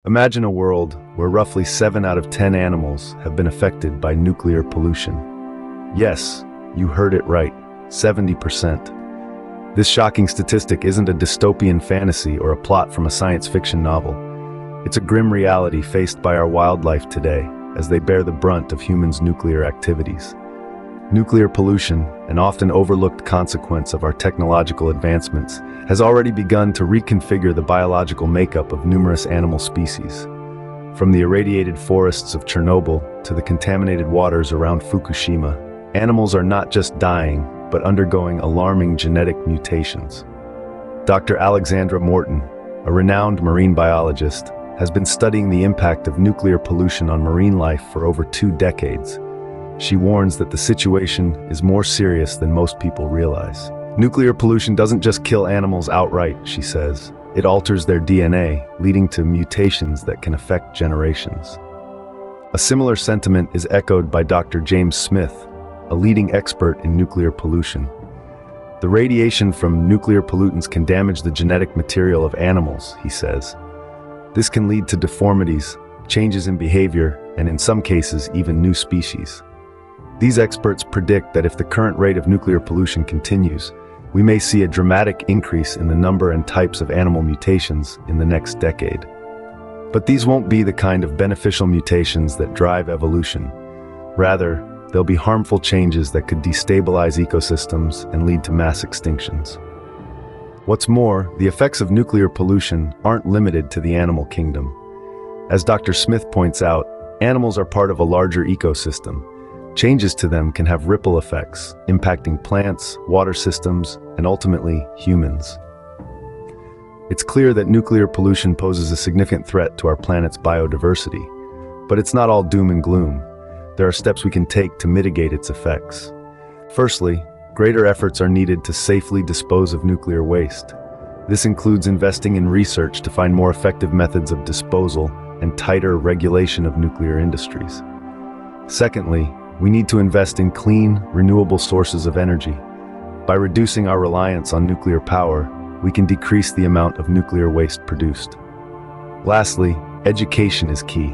Imagine a world where roughly 7 out of 10 animals have been affected by nuclear pollution. Yes, you heard it right, 70%. This shocking statistic isn't a dystopian fantasy or a plot from a science fiction novel. It's a grim reality faced by our wildlife today as they bear the brunt of humans' nuclear activities. Nuclear pollution, an often overlooked consequence of our technological advancements, has already begun to reconfigure the biological makeup of numerous animal species. From the irradiated forests of Chernobyl to the contaminated waters around Fukushima, animals are not just dying, but undergoing alarming genetic mutations. Dr. Alexandra Morton, a renowned marine biologist, has been studying the impact of nuclear pollution on marine life for over 2 decades. She warns that the situation is more serious than most people realize. Nuclear pollution doesn't just kill animals outright, she says. It alters their DNA, leading to mutations that can affect generations. A similar sentiment is echoed by Dr. James Smith, a leading expert in nuclear pollution. The radiation from nuclear pollutants can damage the genetic material of animals, he says. This can lead to deformities, changes in behavior, and in some cases, even new species. These experts predict that if the current rate of nuclear pollution continues, we may see a dramatic increase in the number and types of animal mutations in the next decade. But these won't be the kind of beneficial mutations that drive evolution. Rather, they'll be harmful changes that could destabilize ecosystems and lead to mass extinctions. What's more, the effects of nuclear pollution aren't limited to the animal kingdom. As Dr. Smith points out, animals are part of a larger ecosystem. Changes to them can have ripple effects, impacting plants, water systems, and ultimately, humans. It's clear that nuclear pollution poses a significant threat to our planet's biodiversity, but it's not all doom and gloom. There are steps we can take to mitigate its effects. Firstly, greater efforts are needed to safely dispose of nuclear waste. This includes investing in research to find more effective methods of disposal and tighter regulation of nuclear industries. Secondly, we need to invest in clean, renewable sources of energy. By reducing our reliance on nuclear power, we can decrease the amount of nuclear waste produced. Lastly, education is key.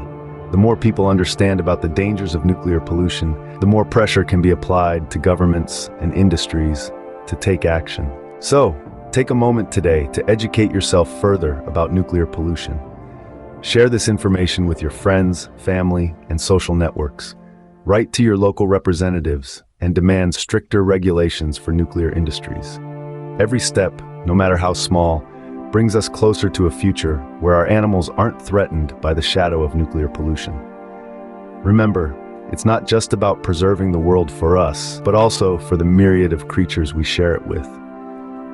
The more people understand about the dangers of nuclear pollution, the more pressure can be applied to governments and industries to take action. So, take a moment today to educate yourself further about nuclear pollution. Share this information with your friends, family, and social networks. Write to your local representatives and demand stricter regulations for nuclear industries. Every step, no matter how small, brings us closer to a future where our animals aren't threatened by the shadow of nuclear pollution. Remember, it's not just about preserving the world for us, but also for the myriad of creatures we share it with.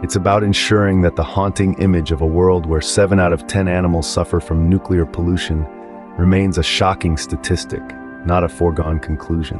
It's about ensuring that the haunting image of a world where 7 out of 10 animals suffer from nuclear pollution remains a shocking statistic, not a foregone conclusion.